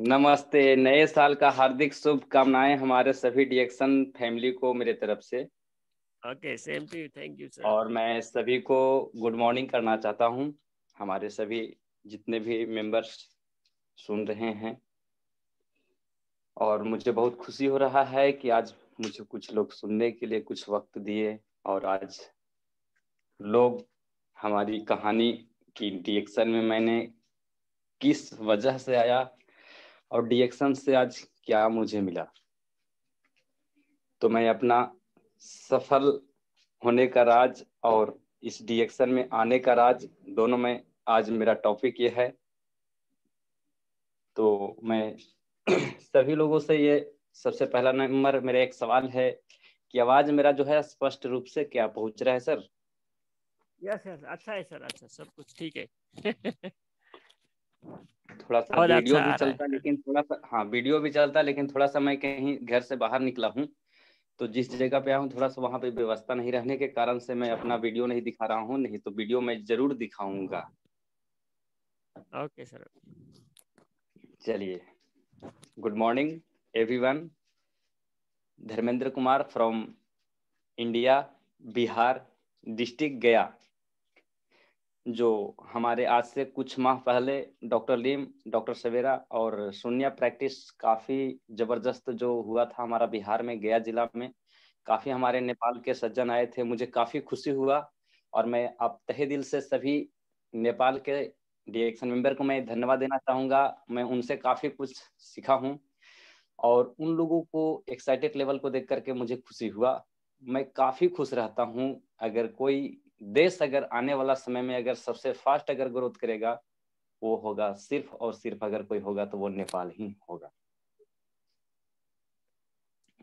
नमस्ते। नए साल का हार्दिक शुभकामनाएं हमारे सभी डीएक्शन फैमिली को मेरे तरफ से। Okay, same to you. Thank you sir. और मैं सभी को गुड मॉर्निंग करना चाहता हूं। हमारे सभी जितने भी मेंबर्स सुन रहे हैं, और मुझे बहुत खुशी हो रहा है कि आज मुझे कुछ लोग सुनने के लिए कुछ वक्त दिए, और आज लोग हमारी कहानी की डीएक्शन में मैंने किस वजह से आया और डीएक्शन से आज क्या मुझे मिला, तो मैं अपना सफल होने का राज और इस डीएक्शन में आने का राज दोनों में आज मेरा टॉपिक ये है। तो मैं सभी लोगों से ये सबसे पहला नंबर मेरा एक सवाल है कि आवाज मेरा जो है स्पष्ट रूप से क्या पहुंच रहा है सर? यस यस, अच्छा है सर, अच्छा, सब कुछ ठीक है। थोड़ा सा और वीडियो अच्छा भी आ रहा चलता, है। लेकिन थोड़ा सा, हाँ वीडियो भी चलता, लेकिन थोड़ा सा मैं कहीं घर से बाहर निकला हूँ, तो जिस जगह पे आया हूँ थोड़ा सा वहाँ पे व्यवस्था नहीं रहने के कारण से मैं अपना वीडियो नहीं दिखा रहा हूँ, नहीं तो वीडियो मैं जरूर दिखाऊंगा। Okay sir. चलिए, good morning everyone. Dharmendra Kumar from India, Bihar district Gaya. जो हमारे आज से कुछ माह पहले डॉक्टर लीम, डॉक्टर सवेरा और शून्य प्रैक्टिस काफी जबरदस्त जो हुआ था हमारा बिहार में, गया जिला में, काफी हमारे नेपाल के सज्जन आए थे, मुझे काफी खुशी हुआ। और मैं आप तहे दिल से सभी नेपाल के डीएक्शन मेंबर को मैं धन्यवाद देना चाहूंगा। मैं उनसे काफी कुछ सीखा हूँ, और उन लोगों को एक्साइटेड लेवल को देख करके मुझे खुशी हुआ। मैं काफी खुश रहता हूँ अगर कोई देश अगर आने वाला समय में अगर सबसे फास्ट अगर ग्रोथ करेगा, वो होगा सिर्फ और सिर्फ, अगर कोई होगा तो वो नेपाल ही होगा।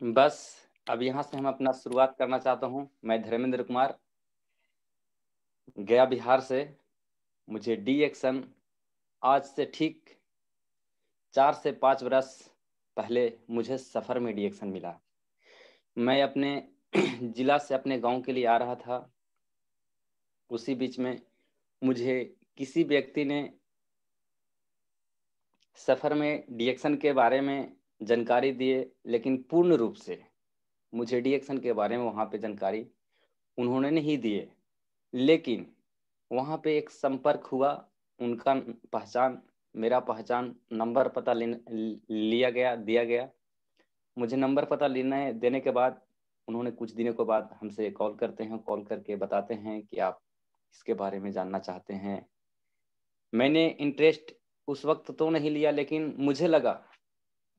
बस अब यहाँ से हम अपना शुरुआत करना चाहता हूँ। मैं धर्मेंद्र कुमार, गया बिहार से। मुझे डीएक्शन आज से ठीक 4 से 5 बरस पहले मुझे सफर में डीएक्शन मिला। मैं अपने जिला से अपने गांव के लिए आ रहा था, उसी बीच में मुझे किसी व्यक्ति ने सफर में डीएक्शन के बारे में जानकारी दिए, लेकिन पूर्ण रूप से मुझे डीएक्शन के बारे में वहाँ पे जानकारी उन्होंने नहीं दिए। लेकिन वहाँ पे एक संपर्क हुआ, उनका पहचान, मेरा पहचान, नंबर पता लिया गया, दिया गया। मुझे नंबर पता देने के बाद उन्होंने कुछ दिनों के बाद हमसे कॉल करते हैं, कॉल करके बताते हैं कि आप इसके बारे में जानना चाहते हैं। मैंने इंटरेस्ट उस वक्त तो नहीं लिया, लेकिन मुझे लगा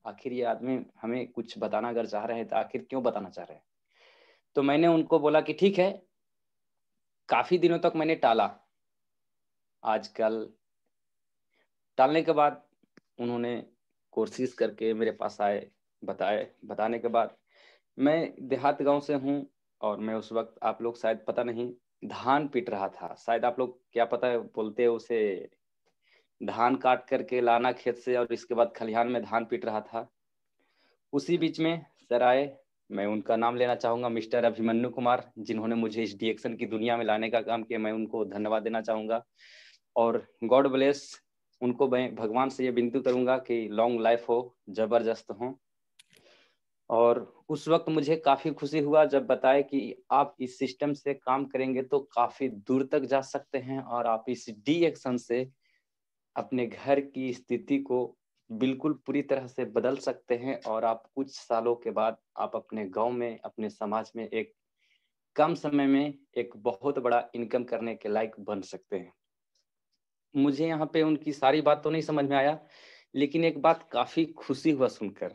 आखिर ये आदमी हमें कुछ बताना अगर चाह रहे हैं तो आखिर क्यों बताना चाह रहे हैं। तो मैंने उनको बोला कि ठीक है। काफी दिनों तक मैंने टाला, आजकल टालने के बाद उन्होंने कोशिश करके मेरे पास आए, बताने के बाद मैं देहात गांव से हूँ, और मैं उस वक्त, आप लोग शायद पता नहीं, धान पीट रहा था, शायद आप लोग क्या पता है बोलते हैं उसे, धान काट करके लाना खेत से और इसके बाद खलिहान में धान पीट रहा था। उसी बीच में सर आए, मैं उनका नाम लेना चाहूंगा, मिस्टर अभिमन्यु कुमार, जिन्होंने मुझे इस डीएक्शन की दुनिया में लाने का काम किया। मैं उनको धन्यवाद देना चाहूंगा, और गॉड ब्लेस उनको। मैं भगवान से ये विनती करूंगा कि लॉन्ग लाइफ हो, जबरदस्त हो। और उस वक्त मुझे काफी खुशी हुआ जब बताए कि आप इस सिस्टम से काम करेंगे तो काफी दूर तक जा सकते हैं, और आप इस डीएक्शन से अपने घर की स्थिति को बिल्कुल पूरी तरह से बदल सकते हैं, और आप कुछ सालों के बाद आप अपने गांव में, अपने समाज में एक कम समय में एक बहुत बड़ा इनकम करने के लायक बन सकते हैं। मुझे यहाँ पे उनकी सारी बात तो नहीं समझ में आया, लेकिन एक बात काफी खुशी हुआ सुनकर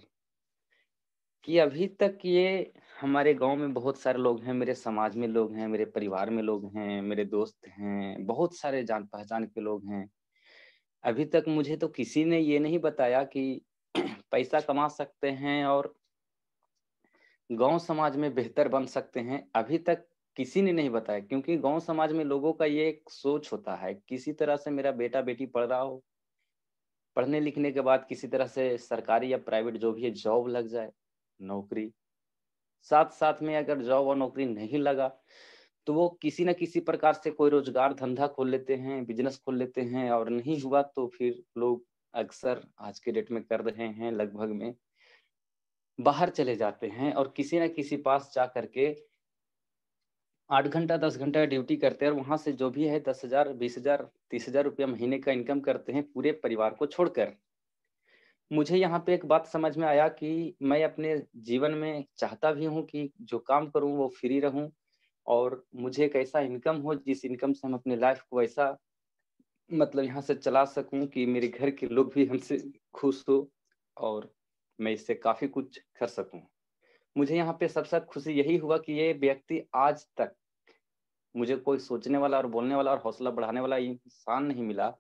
कि अभी तक ये हमारे गांव में बहुत सारे लोग हैं, मेरे समाज में लोग हैं, मेरे परिवार में लोग हैं, मेरे दोस्त हैं, बहुत सारे जान पहचान के लोग हैं। अभी तक मुझे तो किसी ने ये नहीं बताया कि पैसा कमा सकते हैं और गांव समाज में बेहतर बन सकते हैं। अभी तक किसी ने नहीं बताया, क्योंकि गांव समाज में लोगों का ये एक सोच होता है, किसी तरह से मेरा बेटा बेटी पढ़ रहा हो, पढ़ने लिखने के बाद किसी तरह से सरकारी या प्राइवेट जो भी है जॉब लग जाए, नौकरी। साथ साथ में अगर जॉब और नौकरी नहीं लगा तो वो किसी न किसी प्रकार से कोई रोजगार धंधा खोल लेते हैं, बिजनेस खोल लेते हैं, और नहीं हुआ तो फिर लोग अक्सर आज के डेट में कर रहे हैं, लगभग में बाहर चले जाते हैं और किसी ना किसी पास जा करके 8 घंटा 10 घंटा ड्यूटी करते हैं और वहां से जो भी है 10,000 20,000 30,000 रुपया महीने का इनकम करते हैं पूरे परिवार को छोड़कर। मुझे यहाँ पे एक बात समझ में आया कि मैं अपने जीवन में चाहता भी हूँ कि जो काम करूँ वो फ्री रहूँ और मुझे एक ऐसा इनकम हो जिस इनकम से हम अपने लाइफ को ऐसा मतलब यहाँ से चला सकूं कि मेरे घर के लोग भी हमसे खुश हो और मैं इससे काफी कुछ कर सकूं। मुझे यहाँ पे सबसे खुशी यही हुआ कि ये व्यक्ति आज तक मुझे कोई सोचने वाला और बोलने वाला और हौसला बढ़ाने वाला इंसान नहीं मिला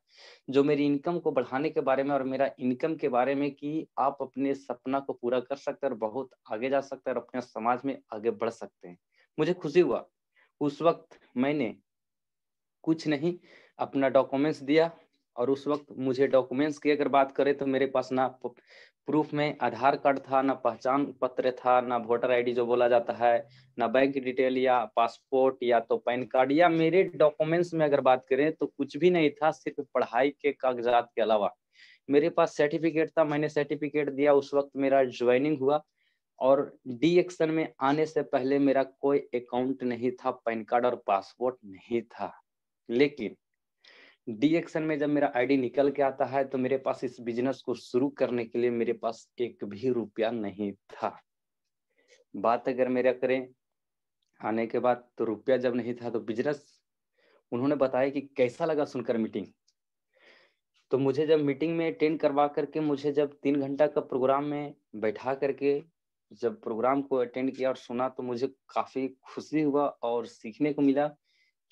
जो मेरी इनकम को बढ़ाने के बारे में और मेरा इनकम के बारे में कि आप अपने सपना को पूरा कर सकते हैं और बहुत आगे जा सकते हैं और अपने समाज में आगे बढ़ सकते हैं। मुझे खुशी हुआ। उस वक्त मैंने कुछ नहीं अपना डॉक्यूमेंट्स दिया और उस वक्त मुझे डॉक्यूमेंट्स की अगर बात करें तो मेरे पास ना प्रूफ में आधार कार्ड था, ना पहचान पत्र था, ना वोटर आईडी जो बोला जाता है, ना बैंक डिटेल या पासपोर्ट या तो पैन कार्ड, या मेरे डॉक्यूमेंट्स में अगर बात करें तो कुछ भी नहीं था, सिर्फ पढ़ाई के कागजात के अलावा। मेरे पास सर्टिफिकेट था, मैंने सर्टिफिकेट दिया। उस वक्त मेरा ज्वाइनिंग हुआ और डी एक्शन में आने से पहले मेरा कोई अकाउंट नहीं था, पैन कार्ड और पासपोर्ट नहीं था। लेकिन डी एक्शन में जब मेरा आईडी निकल के आता है तो मेरे पास इस बिजनेस को शुरू करने के लिए मेरे पास एक भी रुपया नहीं था। बात अगर मेरा करें आने के बाद, तो रुपया जब नहीं था तो बिजनेस उन्होंने बताया कि कैसा लगा सुनकर मीटिंग। तो मुझे जब मीटिंग में अटेंड करवा करके मुझे जब 3 घंटा का प्रोग्राम में बैठा करके जब प्रोग्राम को अटेंड किया और सुना तो मुझे काफी खुशी हुआ और सीखने को मिला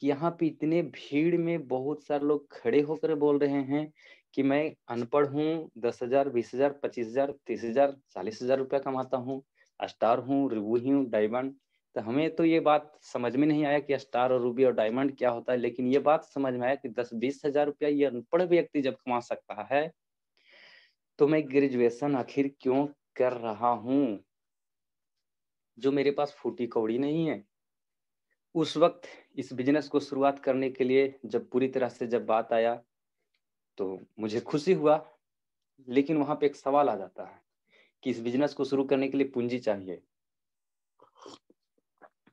कि यहाँ पे इतने भीड़ में बहुत सारे लोग खड़े होकर बोल रहे हैं कि मैं अनपढ़ हूँ, 10,000 20,000 25,000 30,000 40,000 रुपया कमाता हूँ, स्टार हूँ, रूबी हूँ, डायमंड। तो हमें तो ये बात समझ में नहीं आया कि स्टार और रूबी और डायमंड क्या होता है, लेकिन ये बात समझ में आया कि 10-20 हजार रुपया ये अनपढ़ व्यक्ति जब कमा सकता है तो मैं ग्रेजुएशन आखिर क्यों कर रहा हूँ जो मेरे पास फूटी कौड़ी नहीं है। उस वक्त इस बिजनेस को शुरुआत करने के लिए जब पूरी तरह से जब बात आया तो मुझे खुशी हुआ, लेकिन वहां पे एक सवाल आ जाता है कि इस बिजनेस को शुरू करने के लिए पूंजी चाहिए,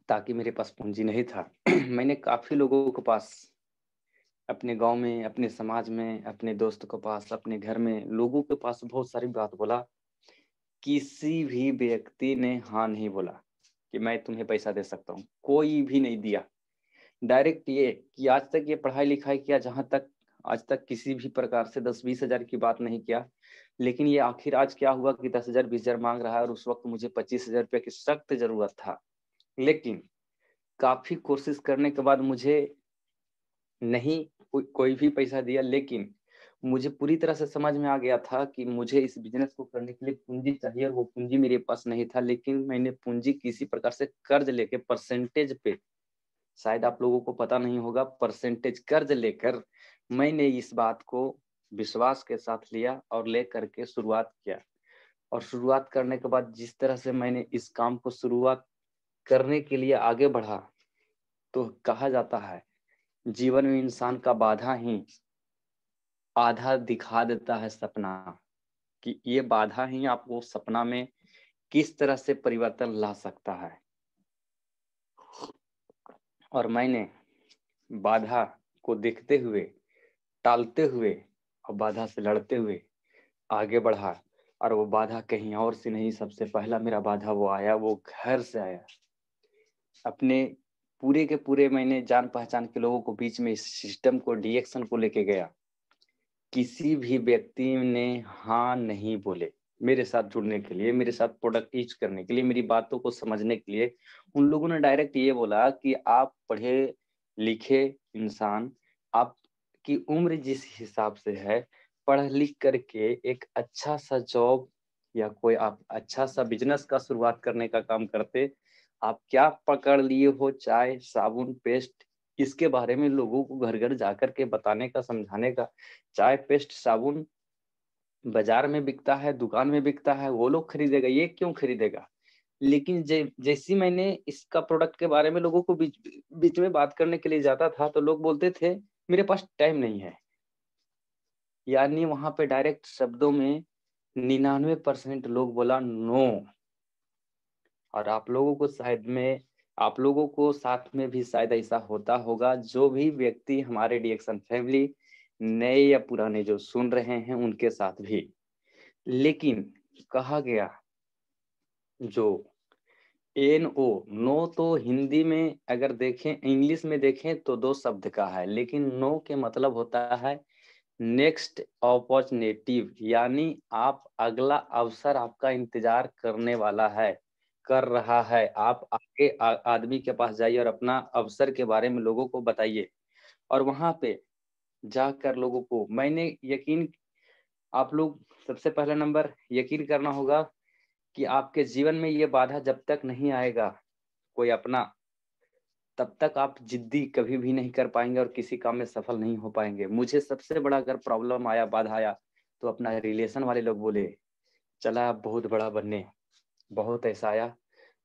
ताकि मेरे पास पूंजी नहीं था। मैंने काफी लोगों के पास, अपने गांव में, अपने समाज में, अपने दोस्त के पास, अपने घर में लोगों के पास बहुत सारी बात बोला, किसी भी व्यक्ति ने हाँ नहीं बोला कि मैं तुम्हें पैसा दे सकता हूँ, कोई भी नहीं दिया। डायरेक्ट ये कि आज तक ये पढ़ाई लिखाई किया, जहां तक आज तक किसी भी प्रकार से 10-20 हजार की बात नहीं किया, लेकिन ये आखिर आज क्या हुआ कि 10,000 20,000 मांग रहा है और उस वक्त मुझे 25,000 रुपये की सख्त जरूरत था। लेकिन काफी कोशिश करने के बाद मुझे नहीं कोई भी पैसा दिया, लेकिन मुझे पूरी तरह से समझ में आ गया था कि मुझे इस बिजनेस को करने के लिए पूंजी चाहिए और वो पूंजी मेरे पास नहीं था। लेकिन मैंने पूंजी किसी प्रकार से कर्ज लेके परसेंटेज पे, शायद आप लोगों को पता नहीं होगा, परसेंटेज कर्ज लेकर मैंने इस बात को विश्वास के साथ लिया और ले करके शुरुआत किया। और शुरुआत करने के बाद जिस तरह से मैंने इस काम को शुरुआत करने के लिए आगे बढ़ा, तो कहा जाता है जीवन में इंसान का बाधा ही आधा दिखा देता है सपना, कि ये बाधा ही आपको सपना में किस तरह से परिवर्तन ला सकता है। और मैंने बाधा को देखते हुए, टालते हुए और बाधा से लड़ते हुए आगे बढ़ा। और वो बाधा कहीं और से नहीं, सबसे पहला मेरा बाधा वो आया, वो घर से आया। अपने पूरे के पूरे मैंने जान पहचान के लोगों को बीच में इस सिस्टम को, डीएक्शन को लेके गया, किसी भी व्यक्ति ने हाँ नहीं बोले मेरे साथ जुड़ने के लिए, मेरे साथ प्रोडक्ट यूज करने के लिए, मेरी बातों को समझने के लिए। उन लोगों ने डायरेक्ट ये बोला कि आप पढ़े लिखे इंसान, आपकी उम्र जिस हिसाब से है, पढ़ लिख करके एक अच्छा सा जॉब या कोई आप अच्छा सा बिजनेस का शुरुआत करने का काम करते, आप क्या पकड़ लिए हो चाय साबुन पेस्ट, इसके बारे में लोगों को घर घर जाकर के बताने का, समझाने का। चाय पेस्ट साबुन बाजार में बिकता है, दुकान में बिकता है, वो लोग खरीदेगा, ये क्यों खरीदेगा। लेकिन जैसी मैंने इसका प्रोडक्ट के बारे में लोगों को बीच में बात करने के लिए जाता था तो लोग बोलते थे मेरे पास टाइम नहीं है, यानी वहां पे डायरेक्ट शब्दों में 99% लोग बोला नो। और आप लोगों को साथ में भी शायद ऐसा होता होगा, जो भी व्यक्ति हमारे डीएक्शन फैमिली नए या पुराने जो सुन रहे हैं उनके साथ भी। लेकिन कहा गया जो NO, नो तो हिंदी में अगर देखें, इंग्लिश में देखें तो 2 शब्द का है, लेकिन नो के मतलब होता है नेक्स्ट अपॉर्चुनिटी, यानी आप अगला अवसर आपका इंतजार करने वाला है, कर रहा है। आप आगे आदमी के पास जाइए और अपना अवसर के बारे में लोगों को बताइए। और वहां पे जाकर लोगों को आप लोग सबसे पहला नंबर यकीन करना होगा कि आपके जीवन में ये बाधा जब तक नहीं आएगा कोई अपना, तब तक आप जिद्दी कभी भी नहीं कर पाएंगे और किसी काम में सफल नहीं हो पाएंगे। मुझे सबसे बड़ा अगर प्रॉब्लम आया, बाधा आया, तो अपना रिलेशन वाले लोग बोले चला आप बहुत बड़ा बनने, बहुत ऐसा आया,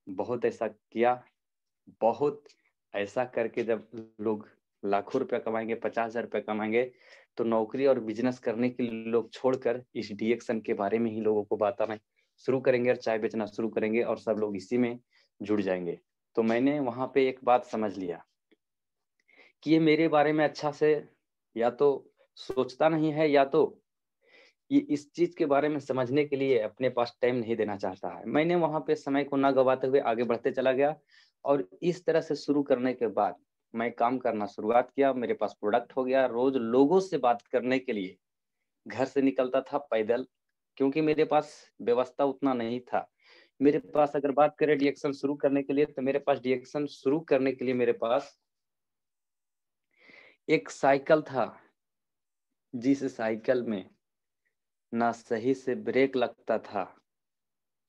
बहुत ऐसा किया, बहुत ऐसा करके जब लोग लाखों रुपया कमाएंगे, 50,000 रुपया कमाएंगे, तो नौकरी और बिजनेस करने के लिए लोग छोड़कर इस डीएक्शन के बारे में ही लोगों को बताना शुरू करेंगे और चाय बेचना शुरू करेंगे और सब लोग इसी में जुड़ जाएंगे। तो मैंने वहां पे एक बात समझ लिया कि ये मेरे बारे में अच्छा से या तो सोचता नहीं है, या तो ये इस चीज के बारे में समझने के लिए अपने पास टाइम नहीं देना चाहता है। मैंने वहां पे समय को ना गवाते हुए आगे बढ़ते चला गया और इस तरह से शुरू करने के बाद मैं काम करना शुरुआत किया। मेरे पास प्रोडक्ट हो गया। रोज लोगों से बात करने के लिए घर से निकलता था पैदल, क्योंकि मेरे पास व्यवस्था उतना नहीं था। मेरे पास अगर बात करें डीएक्शन शुरू करने के लिए, तो मेरे पास डीएक्शन शुरू करने के लिए मेरे पास एक साइकिल था, जिस साइकिल में ना सही से ब्रेक लगता था,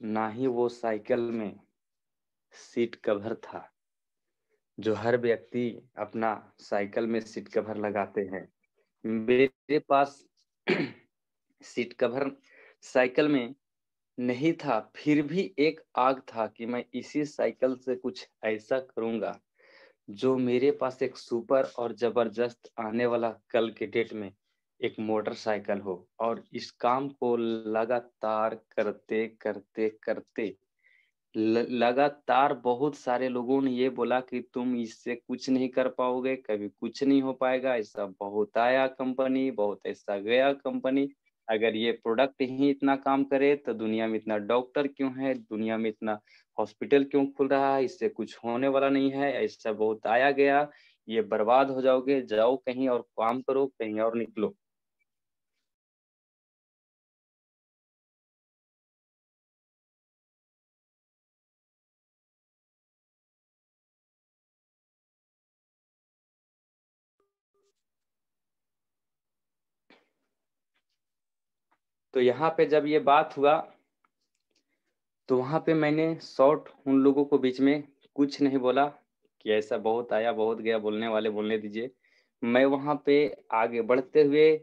ना ही वो साइकिल में सीट कवर था, जो हर व्यक्ति अपना साइकिल में सीट कवर लगाते हैं। मेरे पास सीट कवर साइकिल में नहीं था, फिर भी एक आग था कि मैं इसी साइकिल से कुछ ऐसा करूंगा जो मेरे पास एक सुपर और जबरदस्त आने वाला कल के डेट में एक मोटरसाइकिल हो। और इस काम को लगातार करते करते करते लगातार बहुत सारे लोगों ने ये बोला कि तुम इससे कुछ नहीं कर पाओगे, कभी कुछ नहीं हो पाएगा, ऐसा बहुत आया कंपनी, बहुत ऐसा गया कंपनी, अगर ये प्रोडक्ट ही इतना काम करे तो दुनिया में इतना डॉक्टर क्यों है, दुनिया में इतना हॉस्पिटल क्यों खुल रहा है, इससे कुछ होने वाला नहीं है, ऐसा बहुत आया गया, ये बर्बाद हो जाओगे, जाओ कहीं और काम करो, कहीं और निकलो। तो यहाँ पे जब ये बात हुआ, तो वहां पे मैंने शॉर्ट उन लोगों को बीच में कुछ नहीं बोला कि ऐसा बहुत आया बहुत गया, बोलने वाले बोलने दीजिए। मैं वहां पे आगे बढ़ते हुए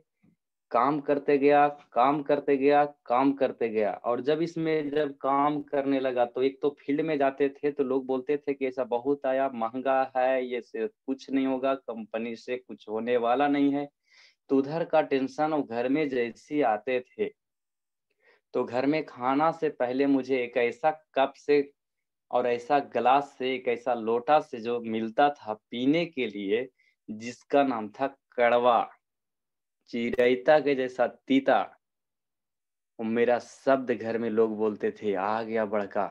काम करते गया, काम करते गया, काम करते गया। और जब काम करने लगा, तो एक तो फील्ड में जाते थे तो लोग बोलते थे कि ऐसा बहुत आया, महंगा है, ये से कुछ नहीं होगा, कंपनी से कुछ होने वाला नहीं है। तो उधर का टेंशन, और घर में जैसे आते थे तो घर में खाना से पहले मुझे एक ऐसा कप से और ऐसा गिलास से, एक ऐसा लोटा से जो मिलता था पीने के लिए, जिसका नाम था कड़वा, चिरैता के जैसा तीता। और मेरा शब्द घर में लोग बोलते थे, आ गया बड़का,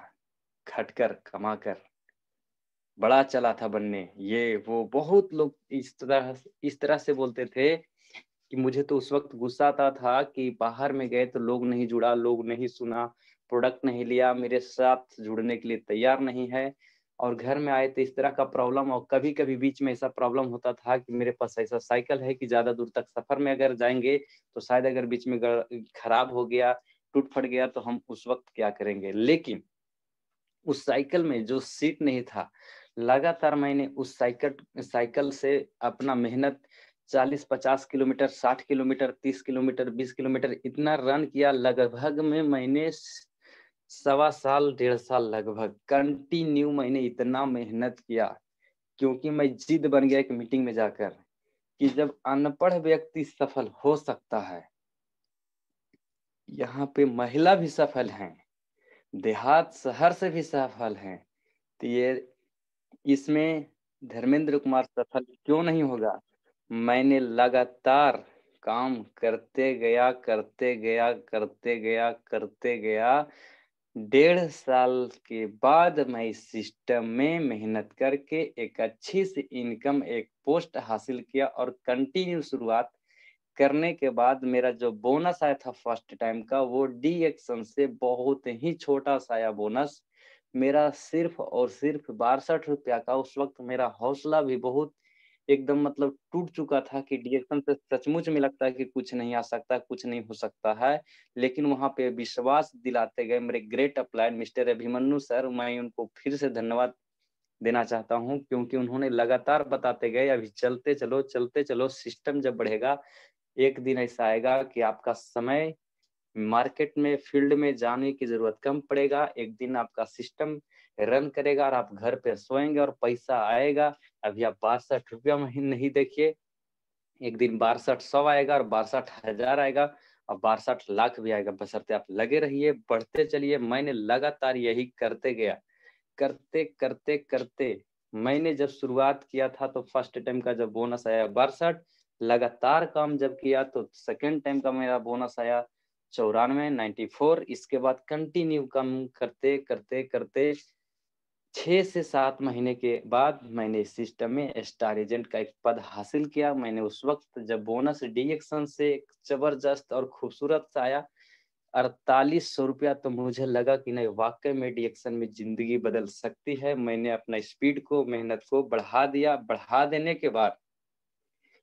खटकर कमाकर बड़ा चला था बनने, ये वो बहुत लोग इस तरह से बोलते थे कि मुझे तो उस वक्त गुस्सा आता था कि बाहर में गए तो लोग नहीं जुड़ा, लोग नहीं सुना, प्रोडक्ट नहीं लिया, मेरे साथ जुड़ने के लिए तैयार नहीं है। और घर में आए तो इस तरह का प्रॉब्लम, और कभी कभी बीच में ऐसा प्रॉब्लम होता था कि मेरे पास ऐसा साइकिल है कि ज्यादा दूर तक सफर में अगर जाएंगे तो शायद अगर बीच में खराब हो गया, टूट फट गया, तो हम उस वक्त क्या करेंगे। लेकिन उस साइकिल में जो सीट नहीं था, लगातार मैंने उस साइकिल से अपना मेहनत 40-50 किलोमीटर, 60 किलोमीटर, 30 किलोमीटर, 20 किलोमीटर इतना रन किया। लगभग में मैंने 1.25 साल, 1.5 साल लगभग कंटिन्यू मैंने इतना मेहनत किया, क्योंकि मैं जिद बन गया एक मीटिंग में जाकर कि जब अनपढ़ व्यक्ति सफल हो सकता है, यहाँ पे महिला भी सफल हैं, देहात शहर से भी सफल हैं। तो ये इसमें धर्मेंद्र कुमार सफल क्यों नहीं होगा? मैंने लगातार काम करते गया। 1.5 साल के बाद मैं इस सिस्टम में मेहनत करके एक अच्छी सी इनकम, एक पोस्ट हासिल किया और कंटिन्यू शुरुआत करने के बाद मेरा जो बोनस आया था फर्स्ट टाइम का, वो डी एक्शन से बहुत ही छोटा सा आया बोनस। मेरा सिर्फ और सिर्फ 62 रुपया का। उस वक्त मेरा हौसला भी बहुत एकदम मतलब टूट चुका था कि डी एक्शन से सचमुच में लगता है कि कुछ नहीं आ सकता, कुछ नहीं हो सकता है। लेकिन वहां पे विश्वास दिलाते गए मेरे great upline mister Abhimanyu sir, मैं उनको फिर से धन्यवाद देना चाहता हूं, क्योंकि उन्होंने लगातार बताते गए अभी चलते चलो, सिस्टम जब बढ़ेगा एक दिन ऐसा आएगा कि आपका समय मार्केट में, फील्ड में जाने की जरूरत कम पड़ेगा। एक दिन आपका सिस्टम रन करेगा और आप घर पे सोएंगे और पैसा आएगा। अभी आप 62 रुपया महीने नहीं देखिए, एक दिन 6200 आएगा और 62,000 आएगा और 62 लाख भी आएगा, बशर्ते आप लगे रहिए, बढ़ते चलिए। मैंने लगातार यही करते गया, करते मैंने जब शुरुआत किया था तो फर्स्ट टाइम का जब बोनस आया 62, लगातार काम जब किया तो सेकेंड टाइम का मेरा बोनस आया 94, इसके बाद कंटिन्यू काम करते 6 से 7 महीने के बाद मैंने इस सिस्टम में स्टार एजेंट का एक पद हासिल किया। मैंने उस वक्त जब बोनस डी एक्शन से एक जबरदस्त और खूबसूरत सा आया 4800 रुपया, तो मुझे लगा कि नहीं, वाकई में डी एक्शन में जिंदगी बदल सकती है। मैंने अपना स्पीड को, मेहनत को बढ़ा दिया। बढ़ा देने के बाद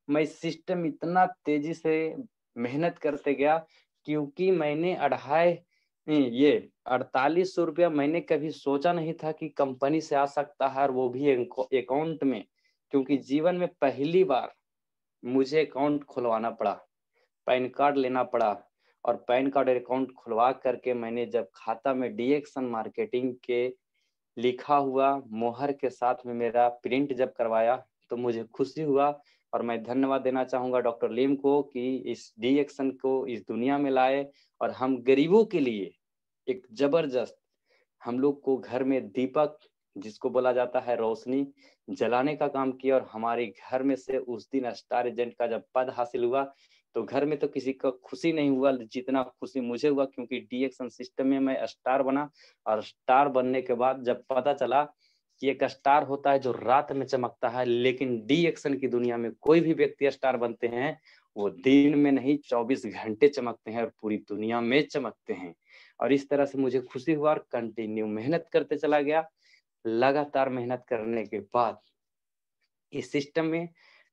मैं सिस्टम इतना तेजी से मेहनत करते गया, क्योंकि मैंने 4800 रुपया मैंने कभी सोचा नहीं था कि कंपनी से आ सकता है, और वो भी अकाउंट में। क्योंकि जीवन में पहली बार मुझे अकाउंट खुलवाना पड़ा, पैन कार्ड लेना पड़ा, और पैन कार्ड और अकाउंट खुलवा करके मैंने जब खाता में डी एक्शन मार्केटिंग के लिखा हुआ मोहर के साथ में मेरा प्रिंट जब करवाया, तो मुझे खुशी हुआ। और मैं धन्यवाद देना चाहूंगा डॉक्टर लीम को कि इस डी एक्शन को इस दुनिया में लाए और हम गरीबों के लिए एक जबरदस्त, हम लोग को घर में दीपक, जिसको बोला जाता है रोशनी, जलाने का काम किया। और हमारे घर में से उस दिन स्टार एजेंट का जब पद हासिल हुआ, तो घर में तो किसी का खुशी नहीं हुआ जितना खुशी मुझे हुआ, क्योंकि डी एक्शन सिस्टम में मैं स्टार बना। और स्टार बनने के बाद जब पता चला कि एक स्टार होता है जो रात में चमकता है, लेकिन डी एक्शन की दुनिया में कोई भी व्यक्ति स्टार बनते हैं, वो दिन में नहीं 24 घंटे चमकते हैं और पूरी दुनिया में चमकते हैं। और इस तरह से मुझे खुशी हुआ और कंटिन्यू मेहनत करते चला गया। लगातार मेहनत करने के बाद इस सिस्टम में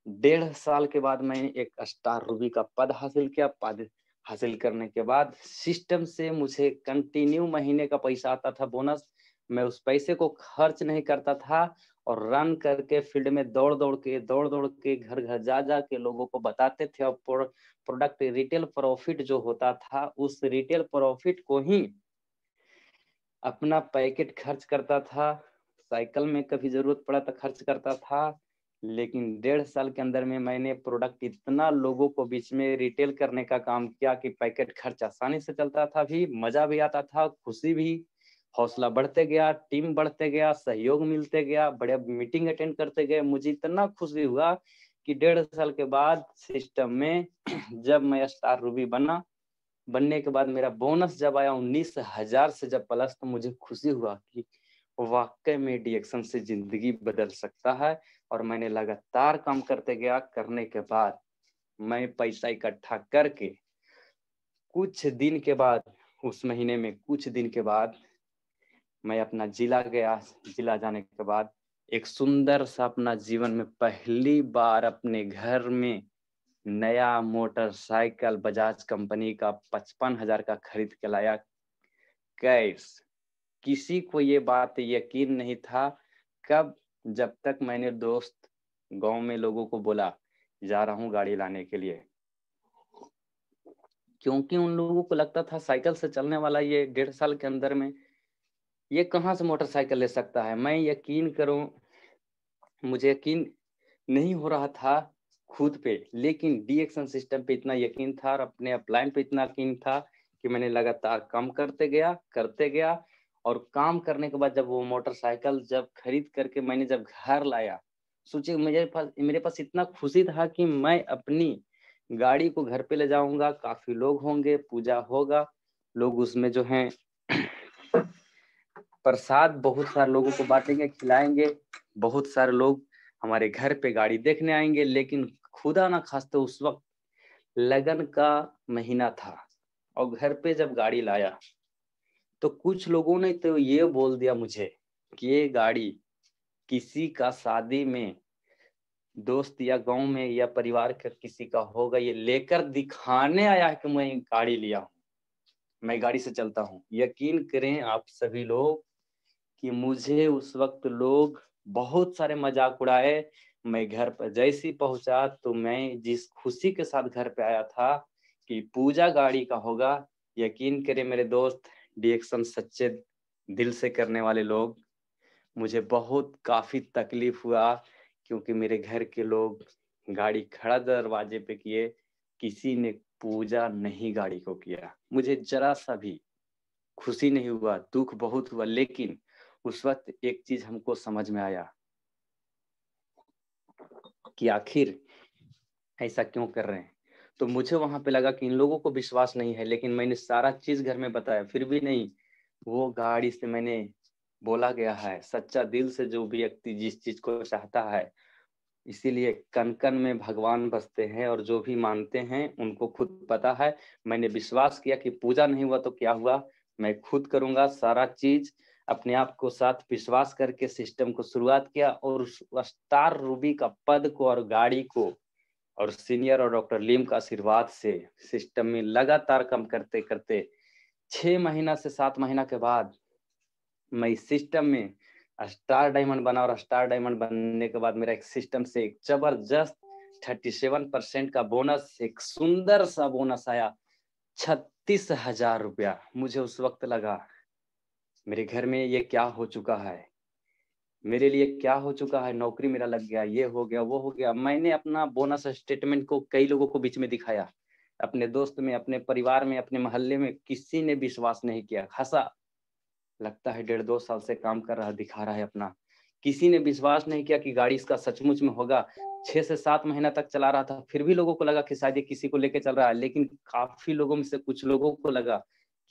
1.5 साल के बाद मैंने एक स्टार रूबी का पद हासिल किया। पद हासिल करने के बाद सिस्टम से मुझे कंटिन्यू महीने का पैसा आता था, बोनस। मैं उस पैसे को खर्च नहीं करता था और रन करके फील्ड में दौड़ दौड़ के घर घर जा के लोगों को बताते थे। और प्रोडक्ट रिटेल प्रॉफिट जो होता था, उस रिटेल प्रॉफिट को ही अपना पैकेट खर्च करता था, साइकिल में कभी जरूरत पड़ा तो खर्च करता था। लेकिन 1.5 साल के अंदर में मैंने प्रोडक्ट इतना लोगों को बीच में रिटेल करने का काम किया कि पैकेट खर्च आसानी से चलता था, भी मजा भी आता था, खुशी भी, हौसला बढ़ते गया, टीम बढ़ते गया, सहयोग मिलते गया, बड़े मीटिंग अटेंड करते गए। मुझे इतना खुशी हुआ कि 1.5 साल के बाद सिस्टम में जब मैं स्टार रूबी बनने के बाद मेरा बोनस जब आया 19,000 से जब प्लस, तो मुझे खुशी हुआ कि वाकई में डी एक्शन से जिंदगी बदल सकता है। और मैंने लगातार काम करते गया। करने के बाद मैं पैसा इकट्ठा करके कुछ दिन के बाद, उस महीने में कुछ दिन के बाद मैं अपना जिला गया। जिला जाने के बाद एक सुंदर सा अपना जीवन में पहली बार अपने घर में नया मोटरसाइकिल बजाज कंपनी का 55,000 का खरीद के लाया, कैश। किसी को ये बात यकीन नहीं था। कब? जब तक मैंने दोस्त गांव में लोगों को बोला जा रहा हूं गाड़ी लाने के लिए, क्योंकि उन लोगों को लगता था साइकिल से चलने वाला ये 1.5 साल के अंदर में ये कहां से मोटरसाइकिल ले सकता है। मैं यकीन करूं, मुझे यकीन नहीं हो रहा था खुद पे, लेकिन डी एक्शन सिस्टम पे इतना यकीन था और अपने अपलाइन पे इतना यकीन था कि मैंने लगातार काम करते गया और काम करने के बाद जब वो मोटरसाइकिल जब खरीद करके मैंने जब घर लाया, सोचिए मेरे पास इतना खुशी था कि मैं अपनी गाड़ी को घर पे ले जाऊंगा, काफी लोग होंगे, पूजा होगा, लोग उसमें जो है प्रसाद बहुत सारे लोगों को बांटेंगे, खिलाएंगे, बहुत सारे लोग हमारे घर पे गाड़ी देखने आएंगे। लेकिन खुदा ना खास्ते उस वक्त लगन का महीना था और घर पे जब गाड़ी लाया तो कुछ लोगों ने तो ये बोल दिया मुझे कि ये गाड़ी किसी का शादी में, दोस्त या गांव में या परिवार का किसी का होगा, ये लेकर दिखाने आया है कि मैं गाड़ी लिया हूँ, मैं गाड़ी से चलता हूँ। यकीन करें आप सभी लोग कि मुझे उस वक्त लोग बहुत सारे मजाक उड़ाए। मैं घर पर जैसी पहुंचा तो मैं जिस खुशी के साथ घर पे आया था कि पूजा गाड़ी का होगा, यकीन करें मेरे दोस्त, डिएक्शन सच्चे दिल से करने वाले लोग, मुझे बहुत काफी तकलीफ हुआ क्योंकि मेरे घर के लोग गाड़ी खड़ा दरवाजे पे किए, किसी ने पूजा नहीं गाड़ी को किया। मुझे जरा सा भी खुशी नहीं हुआ, दुख बहुत हुआ। लेकिन उस वक्त एक चीज हमको समझ में आया कि आखिर ऐसा क्यों कर रहे हैं। तो मुझे वहां पे लगा कि इन लोगों को विश्वास नहीं है, लेकिन मैंने सारा चीज घर में बताया, फिर भी नहीं। वो गाड़ी से मैंने बोला गया है, सच्चा दिल से जो भी व्यक्ति जिस चीज को चाहता है, इसीलिए कन कन में भगवान बसते हैं और जो भी मानते हैं उनको खुद पता है। मैंने विश्वास किया कि पूजा नहीं हुआ तो क्या हुआ, मैं खुद करूंगा सारा चीज। अपने आप को साथ विश्वास करके सिस्टम को शुरुआत किया और उस स्टार रूबी का पद को और गाड़ी को और सीनियर और डॉक्टर लीम का आशीर्वाद से सिस्टम में लगातार काम करते करते 6 महीना से 7 महीना के बाद मैं इस सिस्टम में स्टार डायमंड बना और स्टार डायमंड बनने के बाद मेरा एक सिस्टम से एक जबरदस्त 37% का बोनस, एक सुंदर सा बोनस आया, 36,000 रुपया। मुझे उस वक्त लगा मेरे घर में ये क्या हो चुका है, मेरे लिए क्या हो चुका है, नौकरी मेरा लग गया, ये हो गया, वो हो गया। मैंने अपना बोनस स्टेटमेंट को कई लोगों को बीच में दिखाया, अपने दोस्त में, अपने परिवार में, अपने मोहल्ले में, किसी ने विश्वास नहीं किया। खासा लगता है 1.5-2 साल से काम कर रहा, दिखा रहा है अपना, किसी ने विश्वास नहीं किया कि गाड़ी इसका सचमुच में होगा। 6 से 7 महीना तक चला रहा था, फिर भी लोगों को लगा कि शायद ये किसी को लेके चल रहा है। लेकिन काफी लोगों में से कुछ लोगों को लगा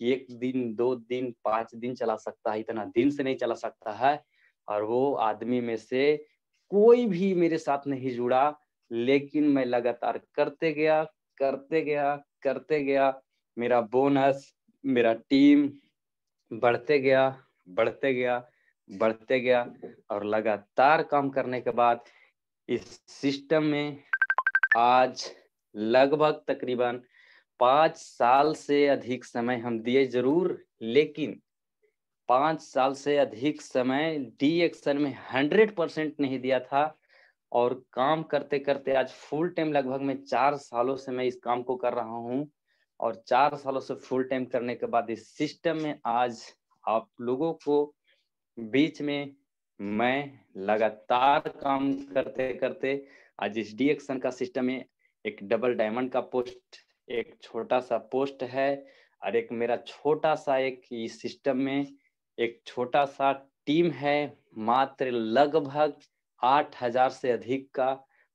कि 1 दिन 2 दिन 5 दिन चला सकता है, इतना दिन से नहीं चला सकता है। और वो आदमी में से कोई भी मेरे साथ नहीं जुड़ा, लेकिन मैं लगातार करते गया करते गया करते गया। मेरा बोनस, मेरा टीम बढ़ते गया बढ़ते गया बढ़ते गया और लगातार काम करने के बाद इस सिस्टम में आज लगभग तकरीबन 5 साल से अधिक समय हम दिए जरूर, लेकिन 5 साल से अधिक समय डी एक्शन में 100% नहीं दिया था। और काम करते करते आज फुल टाइम लगभग मैं 4 सालों से मैं इस काम को कर रहा हूँ। और 4 सालों से फुल टाइम करने के बाद इस सिस्टम में आज आप लोगों को बीच में मैं लगातार काम करते करते आज इस डी एक्शन का सिस्टम में एक डबल डायमंड का पोस्ट, एक छोटा सा पोस्ट है। और एक मेरा छोटा सा एक इस सिस्टम में एक छोटा सा टीम है, मात्र लगभग 8,000 से अधिक का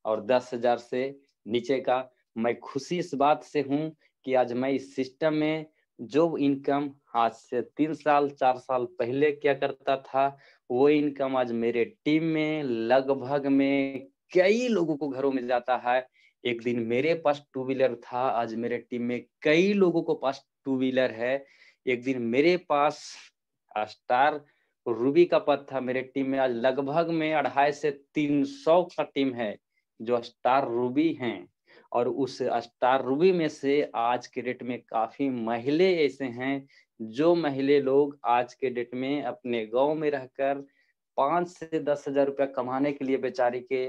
और 10,000 से नीचे का। मैं खुशी इस बात से हूँ कि आज मैं इस सिस्टम में जो इनकम आज से 3 साल 4 साल पहले क्या करता था, वो इनकम आज मेरे टीम में लगभग में कई लोगों को घरों में जाता है। एक दिन मेरे पास 2 व्हीलर था, आज मेरे टीम में कई लोगों को पास 2 व्हीलर है। एक दिन मेरे पास स्टार रूबी का पद था, मेरे टीम में आज लगभग में 250 से 300 का टीम है जो स्टार रूबी हैं। और उस स्टार रूबी में से आज के डेट में काफी महिला ऐसे हैं जो महिला लोग आज के डेट में अपने गांव में रहकर 5 से 10 हजार रुपया कमाने के लिए बेचारी के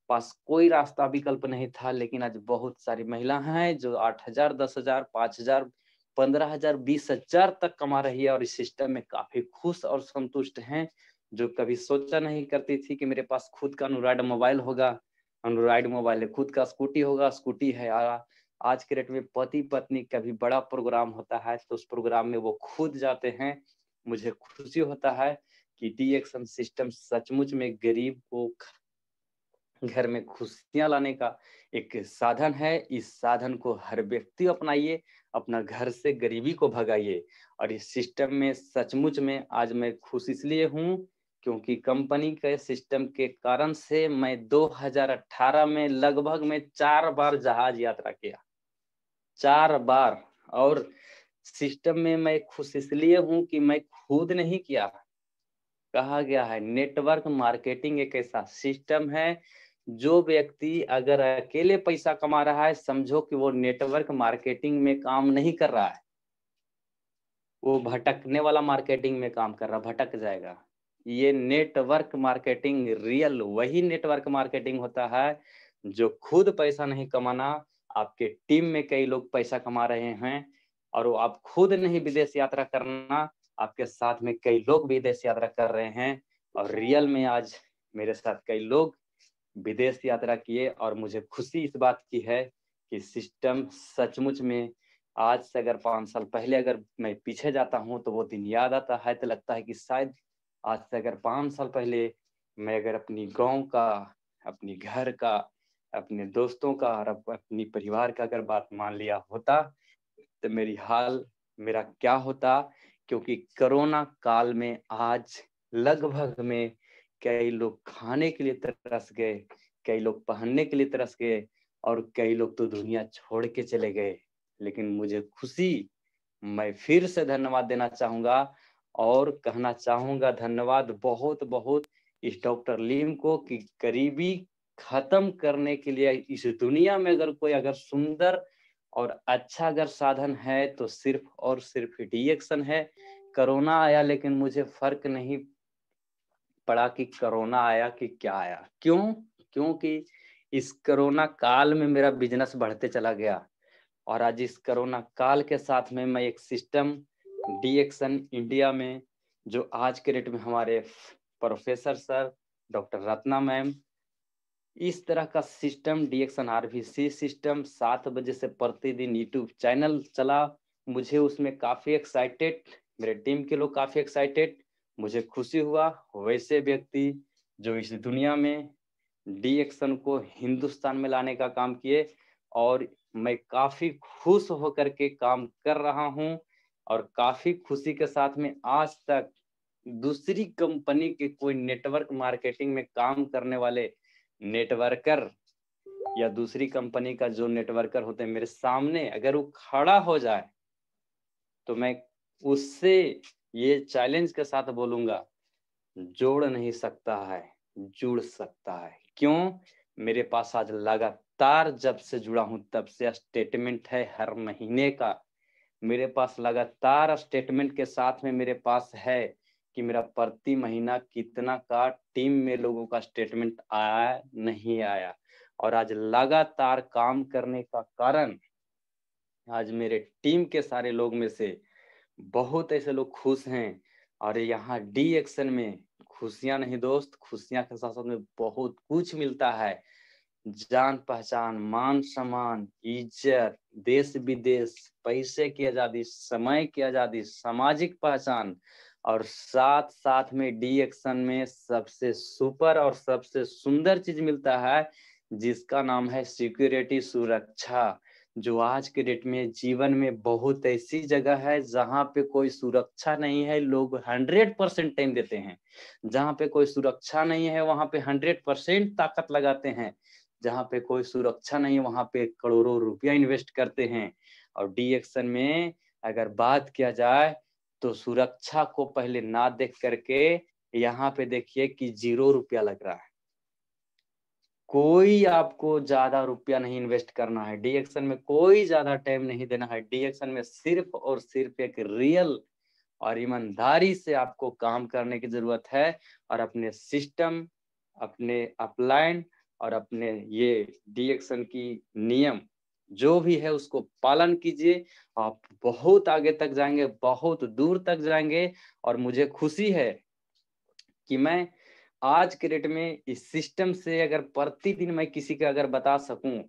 पास कोई रास्ता विकल्प नहीं था, लेकिन आज बहुत सारी महिला हैं जो 8,000 10,000 5,000 15,000 20,000 तक कमा रही है और इस सिस्टम में काफी खुश और संतुष्ट हैं। जो कभी सोचा नहीं करती थी कि मेरे पास खुद का एंड्रॉइड मोबाइल होगा, एंड्रॉइड मोबाइल है, खुद का स्कूटी होगा, स्कूटी है। आज के डेट में पति पत्नी का भी बड़ा प्रोग्राम होता है तो उस प्रोग्राम में वो खुद जाते हैं। मुझे खुशी होता है कि डी-एक्शन सिस्टम सचमुच में गरीब को घर में खुशियां लाने का एक साधन है। इस साधन को हर व्यक्ति अपनाइए, अपना घर से गरीबी को भगाइए। और इस सिस्टम में सचमुच में आज मैं खुश इसलिए हूँ क्योंकि कंपनी के सिस्टम के कारण से मैं 2018 में लगभग मैं 4 बार जहाज यात्रा किया, 4 बार। और सिस्टम में मैं खुश इसलिए हूँ कि मैं खुद नहीं किया। कहा गया है नेटवर्क मार्केटिंग एक ऐसा सिस्टम है, जो व्यक्ति अगर अकेले पैसा कमा रहा है समझो कि वो नेटवर्क मार्केटिंग में काम नहीं कर रहा है, वो भटकने वाला मार्केटिंग में काम कर रहा, भटक जाएगा। ये नेटवर्क मार्केटिंग रियल वही नेटवर्क मार्केटिंग होता है जो खुद पैसा नहीं कमाना, आपके टीम में कई लोग पैसा कमा रहे हैं और वो आप खुद नहीं विदेश यात्रा करना, आपके साथ में कई लोग विदेश यात्रा कर रहे हैं। और रियल में आज मेरे साथ कई लोग विदेश यात्रा किए और मुझे खुशी इस बात की है कि सिस्टम सचमुच में आज से अगर 5 साल पहले अगर मैं पीछे जाता हूँ तो वो दिन याद आता है, तो लगता है कि शायद आज से अगर 5 साल पहले मैं अगर अपनी गांव का, अपनी घर का, अपने दोस्तों का और अपनी परिवार का अगर बात मान लिया होता तो मेरी हाल मेरा क्या होता। क्योंकि कोरोना काल में आज लगभग में कई लोग खाने के लिए तरस गए, कई लोग पहनने के लिए तरस गए और कई लोग तो दुनिया छोड़ के चले गए। लेकिन मुझे खुशी, मैं फिर से धन्यवाद देना चाहूंगा और कहना चाहूंगा धन्यवाद बहुत बहुत इस डॉक्टर लीम को कि गरीबी खत्म करने के लिए इस दुनिया में अगर कोई अगर सुंदर और अच्छा अगर साधन है तो सिर्फ और सिर्फ डी-एक्शन है। कोरोना आया लेकिन मुझे फर्क नहीं पड़ा कि कोरोना आया कि क्या आया। क्यों? क्योंकि इस कोरोना काल में मेरा बिजनेस बढ़ते चला गया और आज इस कोरोना काल के साथ में मैं एक सिस्टम डी-एक्शन इंडिया में, जो आज के डेट में हमारे professor sir, doctor Ratna ma'am, इस तरह का सिस्टम डी-एक्शन आरबीसी सिस्टम 7 बजे से प्रतिदिन यूट्यूब चैनल चला। मुझे उसमें काफी एक्साइटेड, मेरे टीम के लोग काफी एक्साइटेड, मुझे खुशी हुआ। वैसे व्यक्ति जो इस दुनिया में डी-एक्शन को हिंदुस्तान में लाने का काम किए और मैं काफी खुश होकर के काम कर रहा हूं और काफी खुशी के साथ में आज तक दूसरी कंपनी के कोई नेटवर्क मार्केटिंग में काम करने वाले नेटवर्कर या दूसरी कंपनी का जो नेटवर्कर होते हैं मेरे सामने अगर वो खड़ा हो जाए तो मैं उससे ये चैलेंज के साथ बोलूंगा, जोड़ नहीं सकता है, जुड़ सकता है। क्यों? मेरे पास आज लगातार जब से जुड़ा हूं तब से स्टेटमेंट है हर महीने का। मेरे पास लगातार स्टेटमेंट के साथ में मेरे पास है कि मेरा प्रति महीना कितना का टीम में लोगों का स्टेटमेंट आया नहीं आया। और आज लगातार काम करने का कारण आज मेरे टीम के सारे लोग में से बहुत ऐसे लोग खुश हैं। और यहाँ डी-एक्शन में खुशियां नहीं दोस्त, खुशियां के साथ साथ में बहुत कुछ मिलता है। जान पहचान, मान सम्मान, इज्जत, देश विदेश, पैसे की आजादी, समय की आजादी, सामाजिक पहचान और साथ साथ में डी-एक्शन में सबसे सुपर और सबसे सुंदर चीज मिलता है जिसका नाम है सिक्योरिटी, सुरक्षा। जो आज के डेट में जीवन में बहुत ऐसी जगह है जहां पे कोई सुरक्षा नहीं है, लोग 100% टाइम देते हैं। जहां पे कोई सुरक्षा नहीं है वहां पे 100% ताकत लगाते हैं। जहां पे कोई सुरक्षा नहीं है वहां पे करोड़ों रुपया इन्वेस्ट करते हैं। और डी-एक्शन में अगर बात किया जाए तो सुरक्षा को पहले ना देख करके यहाँ पे देखिए कि 0 रुपया लग रहा है। कोई आपको ज्यादा रुपया नहीं इन्वेस्ट करना है, डी-एक्शन में कोई ज्यादा टाइम नहीं देना है। डी-एक्शन में सिर्फ और सिर्फ एक रियल और ईमानदारी से आपको काम करने की जरूरत है और अपने सिस्टम, अपने अपलाइन और अपने ये डी-एक्शन की नियम जो भी है उसको पालन कीजिए। आप बहुत आगे तक जाएंगे, बहुत दूर तक जाएंगे। और मुझे खुशी है कि मैं आज के डेट में इस सिस्टम से अगर प्रतिदिन मैं किसी का अगर बता सकूं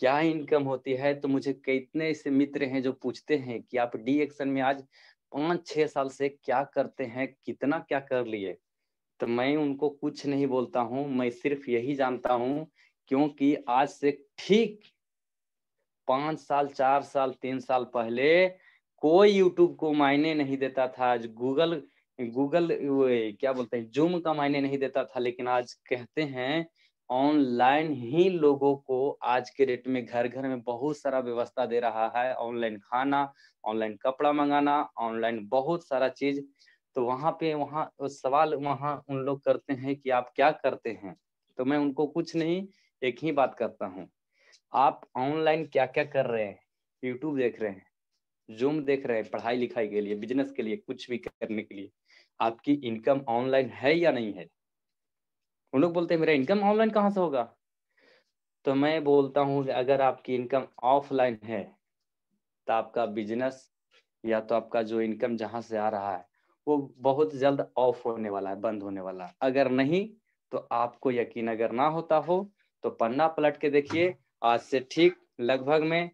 क्या इनकम होती है। तो मुझे कितने ऐसे मित्र हैं जो पूछते हैं कि आप डी एक्शन में आज 5-6 साल से क्या करते हैं, कितना क्या कर लिए। तो मैं उनको कुछ नहीं बोलता हूँ, मैं सिर्फ यही जानता हूँ, क्योंकि आज से ठीक 5 साल, 4 साल, 3 साल पहले कोई यूट्यूब को मायने नहीं देता था। आज गूगल गूगल क्या बोलते हैं, जूम का मायने नहीं देता था, लेकिन आज कहते हैं ऑनलाइन ही लोगों को आज के डेट में घर घर में बहुत सारा व्यवस्था दे रहा है। ऑनलाइन खाना, ऑनलाइन कपड़ा मंगाना, ऑनलाइन बहुत सारा चीज। तो वहां पे सवाल वहां उन लोग करते हैं कि आप क्या करते हैं। तो मैं उनको कुछ नहीं, एक ही बात करता हूँ, आप ऑनलाइन क्या क्या कर रहे हैं। यूट्यूब देख रहे हैं, जूम देख रहे हैं, पढ़ाई लिखाई के लिए, बिजनेस के लिए, कुछ भी करने के लिए, आपकी इनकम ऑनलाइन है या नहीं है। उन लोग बोलते हैं मेरा इनकम ऑनलाइन कहाँ से होगा। तो मैं बोलता हूँ अगर आपकी इनकम ऑफलाइन है तो आपका बिजनेस या तो आपका जो इनकम जहां से आ रहा है वो बहुत जल्द ऑफ होने वाला है, बंद होने वाला है। अगर नहीं तो आपको यकीन अगर ना होता हो तो पन्ना पलट के देखिए, आज से ठीक लगभग में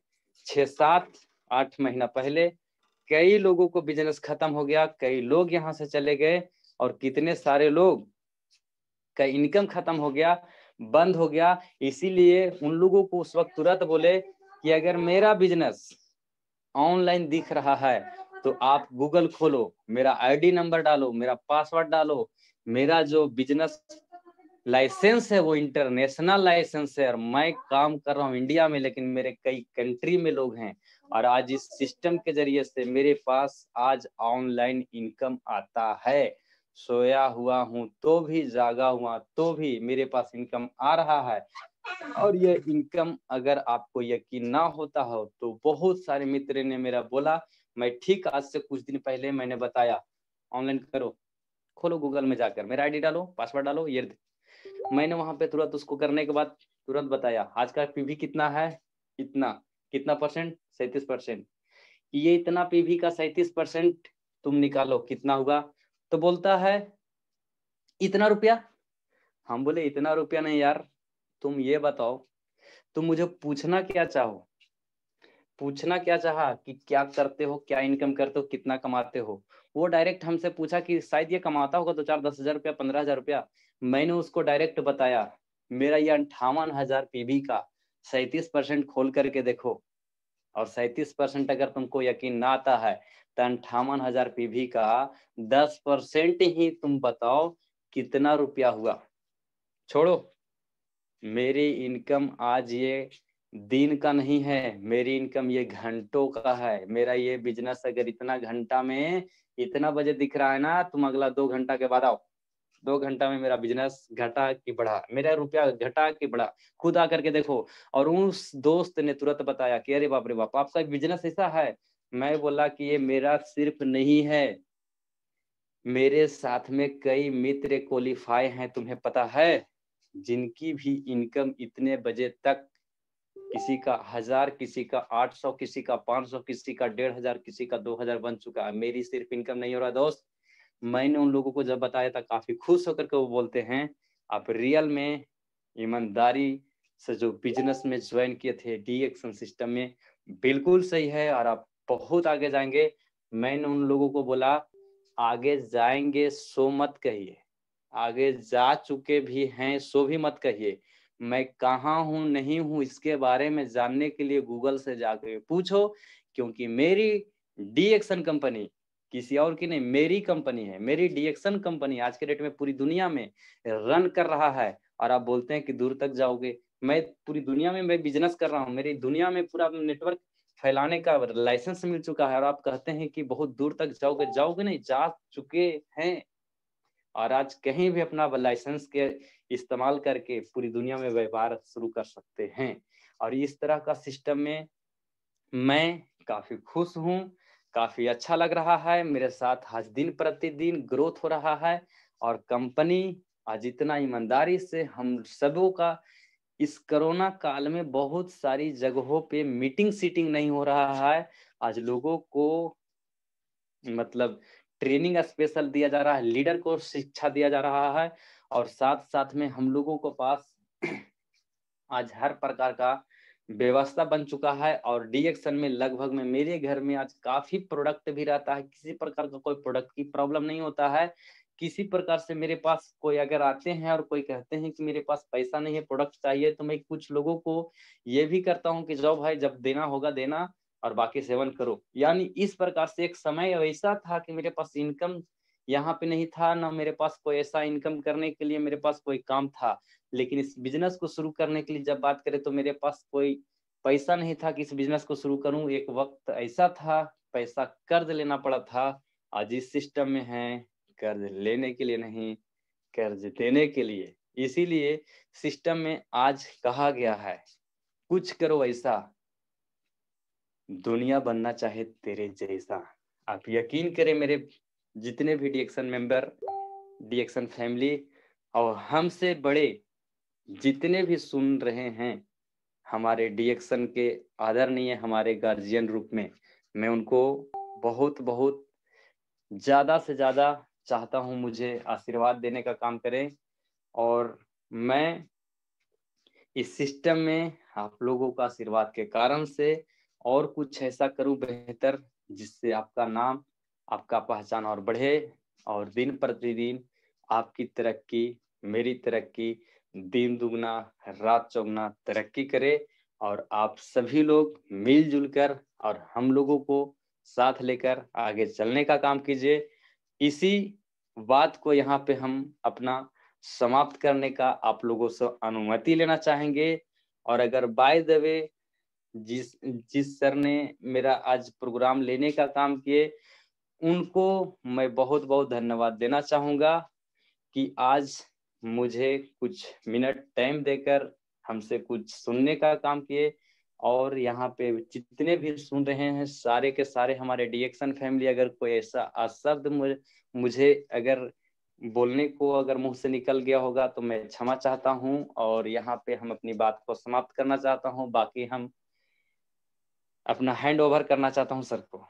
6-7-8 महीना पहले कई लोगों को बिजनेस खत्म हो गया, कई लोग यहाँ से चले गए, और कितने सारे लोग का इनकम खत्म हो गया, बंद हो गया। इसीलिए उन लोगों को उस वक्त तुरंत बोले कि अगर मेरा बिजनेस ऑनलाइन दिख रहा है तो आप गूगल खोलो, मेरा आईडी नंबर डालो, मेरा पासवर्ड डालो, मेरा जो बिजनेस लाइसेंस है वो इंटरनेशनल लाइसेंस है, और मैं काम कर रहा हूँ इंडिया में, लेकिन मेरे कई कंट्री में लोग हैं, और आज इस सिस्टम के जरिए से मेरे पास आज ऑनलाइन इनकम आता है। सोया हुआ हूँ तो भी, जागा हुआ तो भी मेरे पास इनकम आ रहा है। और ये इनकम अगर आपको यकीन ना होता हो तो बहुत सारे मित्र ने मेरा बोला, मैं ठीक आज से कुछ दिन पहले मैंने बताया ऑनलाइन करो, खोलो गूगल में जाकर, मेरा आईडी डालो, पासवर्ड डालो, ये मैंने वहां पे तुरंत उसको करने के बाद तुरंत बताया आज का पीवी कितना है, इतना, कितना परसेंट, 37%। ये इतना पीवी का 37% तुम निकालो कितना हुआ। तो बोलता है इतना रुपया। हम बोले इतना रुपया नहीं यार, तुम ये बताओ, तुम मुझे पूछना क्या चाहो, पूछना क्या चाहा कि क्या करते हो, क्या इनकम करते हो, कितना कमाते हो। वो डायरेक्ट हमसे पूछा कि शायद ये कमाता होगा तो 4-10 हजार रुपया, 15 हजार रुपया। मैंने उसको डायरेक्ट बताया मेरा ये 58,000 पीवी का 37% खोल करके देखो, और 37% अगर तुमको यकीन ना आता है तो 58,000 पीवी का 10% ही तुम बताओ कितना रुपया हुआ। छोड़ो, मेरी इनकम आज ये दिन का नहीं है, मेरी इनकम ये घंटों का है। मेरा ये बिजनेस अगर इतना घंटा में इतना बजे दिख रहा है ना, तुम अगला 2 घंटा के बाद आओ, 2 घंटा में मेरा बिजनेस घटा कि बढ़ा, मेरा रुपया घटा कि बढ़ा, खुद आकर के देखो। और उस दोस्त ने तुरंत बताया कि अरे बाप रे बाप, आपका बिजनेस ऐसा है। मैं बोला कि ये मेरा सिर्फ नहीं है, मेरे साथ में कई मित्र क्वालिफाई हैं, तुम्हें पता है, जिनकी भी इनकम इतने बजे तक, किसी का 1000, किसी का 800, किसी का 500, किसी का 1500, किसी का 2000 बन चुका है। मेरी सिर्फ इनकम नहीं हो रहा दोस्त। मैंने उन लोगों को जब बताया था काफी खुश होकर के वो बोलते हैं आप रियल में ईमानदारी से जो बिजनेस में ज्वाइन किए थे डी एक्शन सिस्टम में, बिल्कुल सही है और आप बहुत आगे जाएंगे। मैंने उन लोगों को बोला आगे जाएंगे सो मत कहिए, आगे जा चुके भी हैं सो भी मत कहिए। मैं कहाँ हूँ नहीं हूँ इसके बारे में जानने के लिए गूगल से जाकर पूछो, क्योंकि मेरी डी एक्शन कंपनी किसी और की नहीं, मेरी कंपनी है। मेरी डी एक्शन कंपनी आज के डेट में पूरी दुनिया में रन कर रहा है। और आप बोलते हैं कि दूर तक जाओगे, मैं पूरी दुनिया में मैं बिजनेस कर रहा हूँ, मेरी दुनिया में पूरा नेटवर्क फैलाने का लाइसेंस मिल चुका है। और आप कहते हैं कि बहुत दूर तक जाओगे, जाओगे नहीं, जा चुके हैं। और आज कहीं भी अपना लाइसेंस के इस्तेमाल करके पूरी दुनिया में व्यापार शुरू कर सकते हैं। और इस तरह का सिस्टम में मैं काफी खुश हूँ, काफी अच्छा लग रहा है। मेरे साथ आज दिन प्रतिदिन ग्रोथ हो रहा है, और कंपनी आज इतना ईमानदारी से हम सबों का इस कोरोना काल में बहुत सारी जगहों पे मीटिंग सीटिंग नहीं हो रहा है। आज लोगों को मतलब ट्रेनिंग स्पेशल दिया जा रहा है, लीडर को शिक्षा दिया जा रहा है, और साथ साथ में हम लोगों को पास आज हर प्रकार का व्यवस्था बन चुका है। और डीएक्शन में लगभग में मेरे घर में आज काफी प्रोडक्ट भी रहता है, किसी प्रकार का कोई प्रोडक्ट की प्रॉब्लम नहीं होता है। किसी प्रकार से मेरे पास कोई अगर आते हैं और कोई कहते हैं कि मेरे पास पैसा नहीं है, प्रोडक्ट चाहिए, तो मैं कुछ लोगों को ये भी करता हूँ कि जाओ भाई, जब देना होगा देना और बाकी सेवन करो। यानी इस प्रकार से एक समय ऐसा था कि मेरे पास इनकम यहाँ पे नहीं था, ना मेरे पास कोई ऐसा इनकम करने के लिए मेरे पास कोई काम था। लेकिन इस बिजनेस को शुरू करने के लिए जब बात करें तो मेरे पास कोई पैसा नहीं था कि इस बिजनेस को शुरू करूं। एक वक्त ऐसा था पैसा कर्ज लेना पड़ा था। आज इस सिस्टम में है कर्ज लेने के लिए नहीं, कर्ज देने के लिए। इसीलिए सिस्टम में आज कहा गया है कुछ करो ऐसा दुनिया बनना चाहे तेरे जैसा। आप यकीन करें मेरे जितने भी डीएक्शन मेंबर, डीएक्शन फैमिली और हमसे बड़े जितने भी सुन रहे हैं, हमारे डीएक्शन के आदरणीय हमारे गार्जियन रूप में मैं उनको बहुत बहुत ज़्यादा से ज़्यादा चाहता हूँ मुझे आशीर्वाद देने का काम करें। और मैं इस सिस्टम में आप लोगों का आशीर्वाद के कारण से और कुछ ऐसा करूं बेहतर, जिससे आपका नाम, आपका पहचान और बढ़े, और दिन प्रतिदिन आपकी तरक्की, मेरी तरक्की दिन दुगना रात चौगुना तरक्की करे। और आप सभी लोग मिलजुल कर और हम लोगों को साथ लेकर आगे चलने का काम कीजिए। इसी बात को यहाँ पे हम अपना समाप्त करने का आप लोगों से अनुमति लेना चाहेंगे। और अगर बाय द वे जिस जिस सर ने मेरा आज प्रोग्राम लेने का काम किए, उनको मैं बहुत बहुत धन्यवाद देना चाहूँगा कि आज मुझे कुछ मिनट टाइम देकर हमसे कुछ सुनने का काम किए। और यहाँ पे जितने भी सुन रहे हैं सारे के सारे हमारे डीएक्शन फैमिली, अगर कोई ऐसा अशब्द मुझे अगर बोलने को अगर मुंह से निकल गया होगा तो मैं क्षमा चाहता हूँ। और यहाँ पे हम अपनी बात को समाप्त करना चाहता हूँ। बाकी हम अपना हैंड ओवर करना चाहता हूँ सर को।